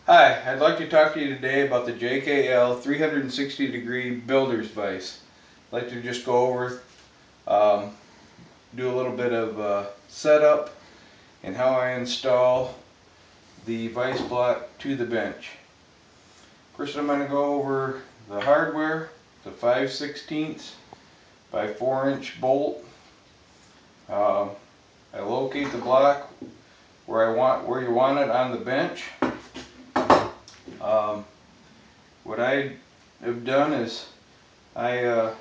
Hi, I'd like to talk to you today about the JKL 360 degree builder's vise. I'd like to just go over, do a little bit of setup and how I install the vise block to the bench. First I'm going to go over the hardware, the 5/16 by 4-inch bolt. I locate the block where you want it on the bench. What I have done is I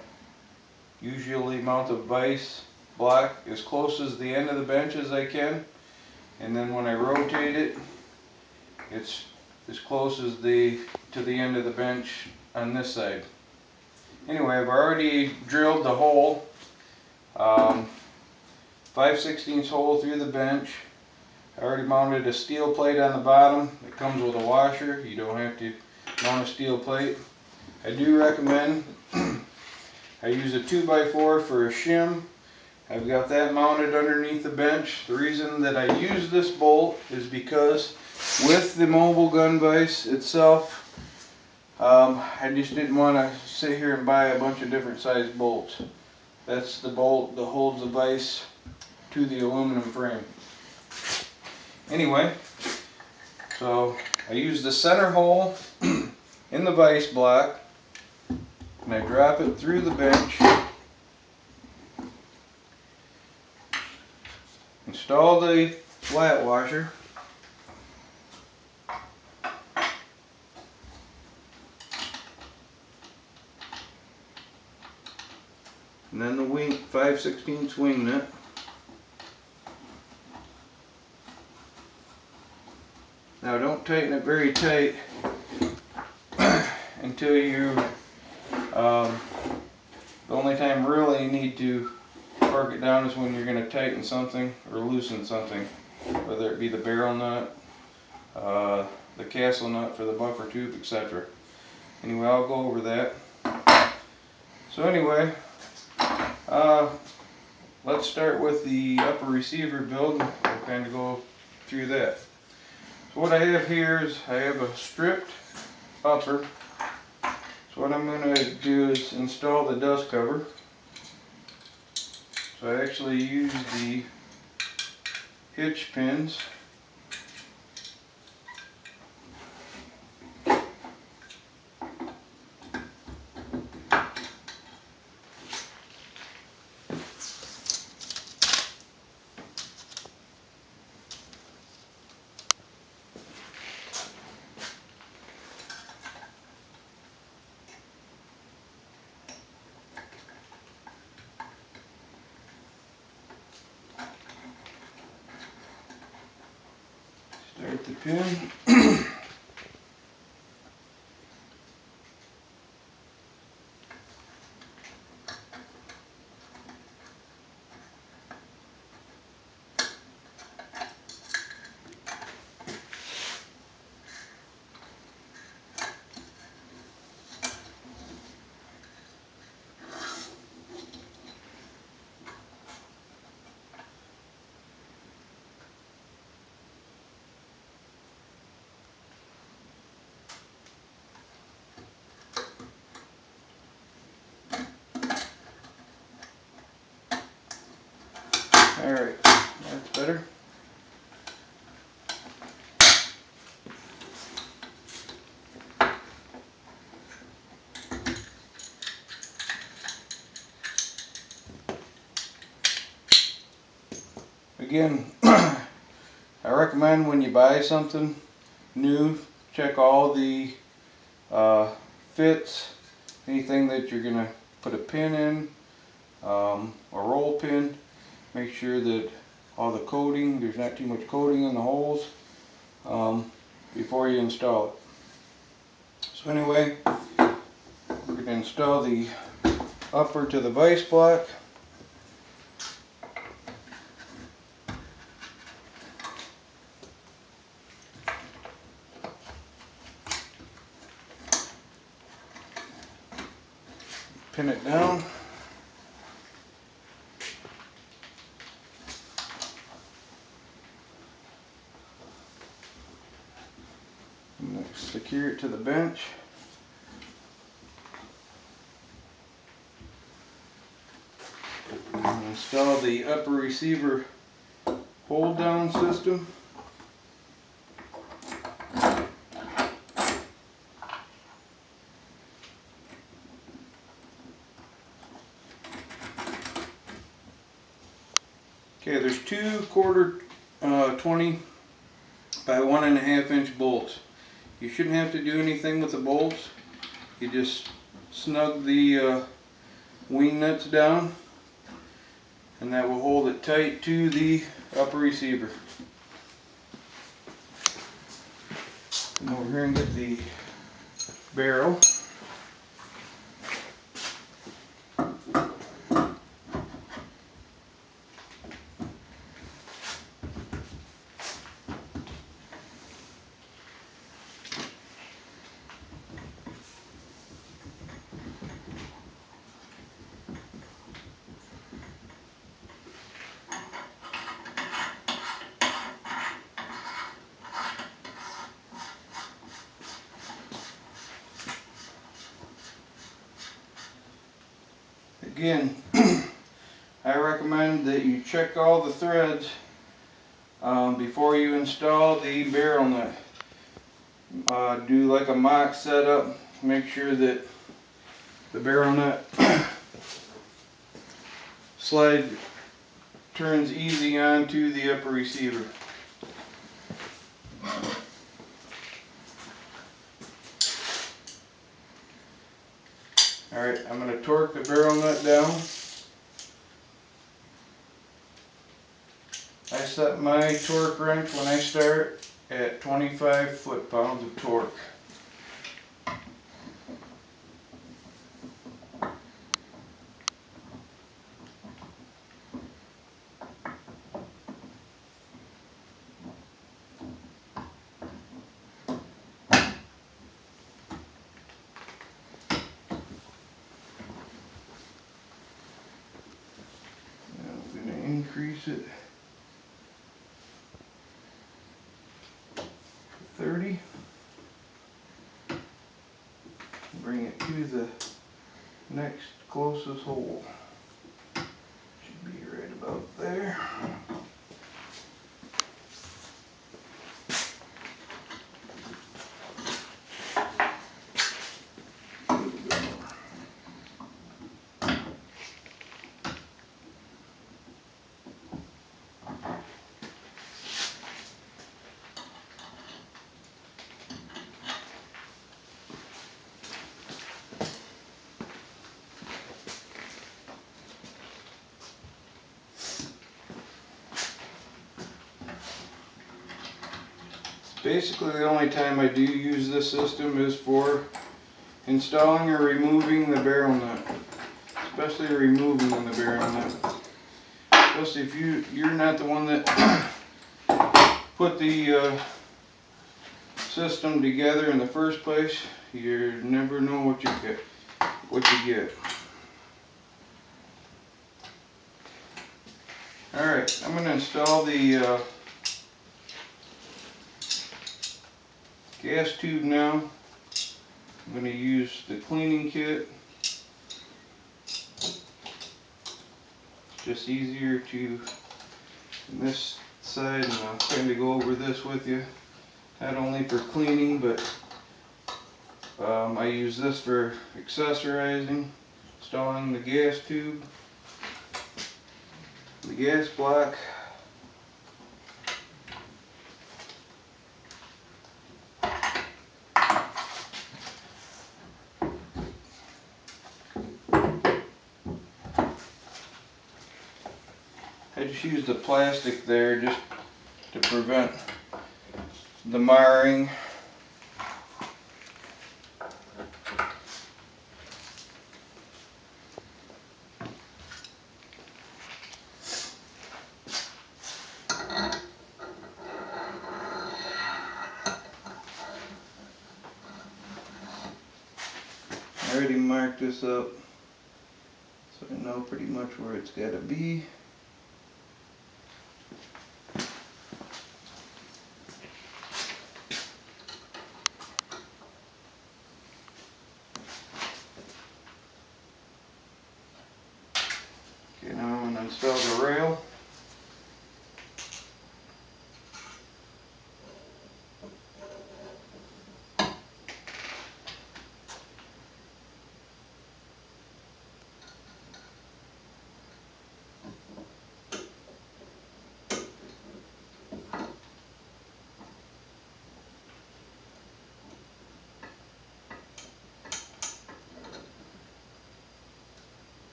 usually mount the vise block as close as the end of the bench as I can, and then when I rotate it, it's as close as to the end of the bench on this side. Anyway, I've already drilled the hole, 5/16 hole through the bench. I already mounted a steel plate on the bottom. It comes with a washer. You don't have to mount a steel plate. I do recommend I use a 2x4 for a shim. I've got that mounted underneath the bench. The reason that I use this bolt is because with the mobile gun vise itself, I just didn't want to sit here and buy a bunch of different size bolts. That's the bolt that holds the vise to the aluminum frame. Anyway, so I use the center hole in the vise block and I drop it through the bench. Install the flat washer. And then the 5/16 wing nut. Now don't tighten it very tight until the only time really you need to torque it down is when you're going to tighten something or loosen something, whether it be the barrel nut, the castle nut for the buffer tube, etc. Anyway, I'll go over that. So anyway, let's start with the upper receiver build. We'll kind of go through that. So what I have here is I have a stripped upper. So what I'm going to do is install the dust cover. So I actually use the hitch pins. Start the pin. Alright, that's better. Again, I recommend when you buy something new, check all the fits, anything that you're going to put a pin in, a roll pin. Make sure that all the coating, there's not too much coating in the holes before you install it. So anyway, we're going to install the upper to the vise block. Pin it down. And secure it to the bench. And install the upper receiver hold down system. Okay, there's two 20 by 1.5 inch bolts. You shouldn't have to do anything with the bolts. You just snug the wing nuts down, and that will hold it tight to the upper receiver. Come over here and get the barrel. Again, I recommend that you check all the threads before you install the barrel nut. Do like a mock setup. Make sure that the barrel nut slide turns easy onto the upper receiver. Alright, I'm going to torque the barrel nut down. I set my torque wrench when I start at 25 foot-pounds of torque. Increase it to 30. Bring it to the next closest hole. Should be right about there. Basically, the only time I do use this system is for installing or removing the barrel nut, especially removing the barrel nut. Especially if you're not the one that put the system together in the first place, you never know what you get. All right, I'm going to install the gas tube now. I'm going to use the cleaning kit. Just easier to on this side, and I'll kind of go over this with you. Not only for cleaning, but I use this for accessorizing, installing the gas tube, the gas block. I just used the plastic there just to prevent the marring. I already marked this up, so I know pretty much where it's got to be. to install the rail.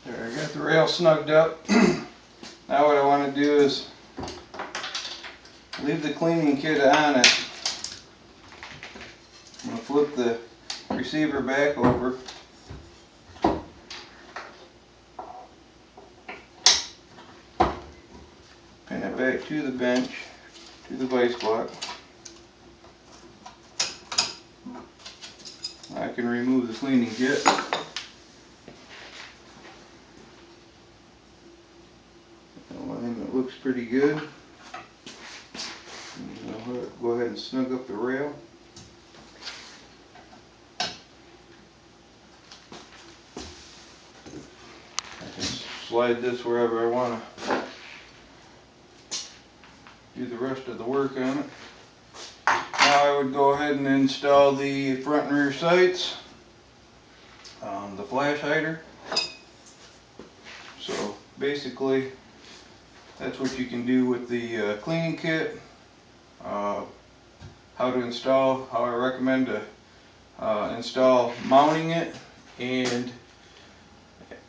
There, I got the rail snugged up. Now what I want to do is leave the cleaning kit on it. I'm going to flip the receiver back over. Pin it back to the bench, to the vise block. I can remove the cleaning kit. It looks pretty good. Go ahead and snug up the rail. I can slide this wherever I want to do the rest of the work on it. Now I would go ahead and install the front and rear sights, the flash hider. So basically that's what you can do with the cleaning kit. How to install, how I recommend to install mounting it, and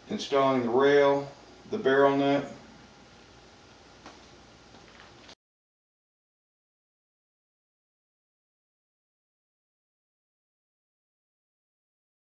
installing the rail, the barrel nut,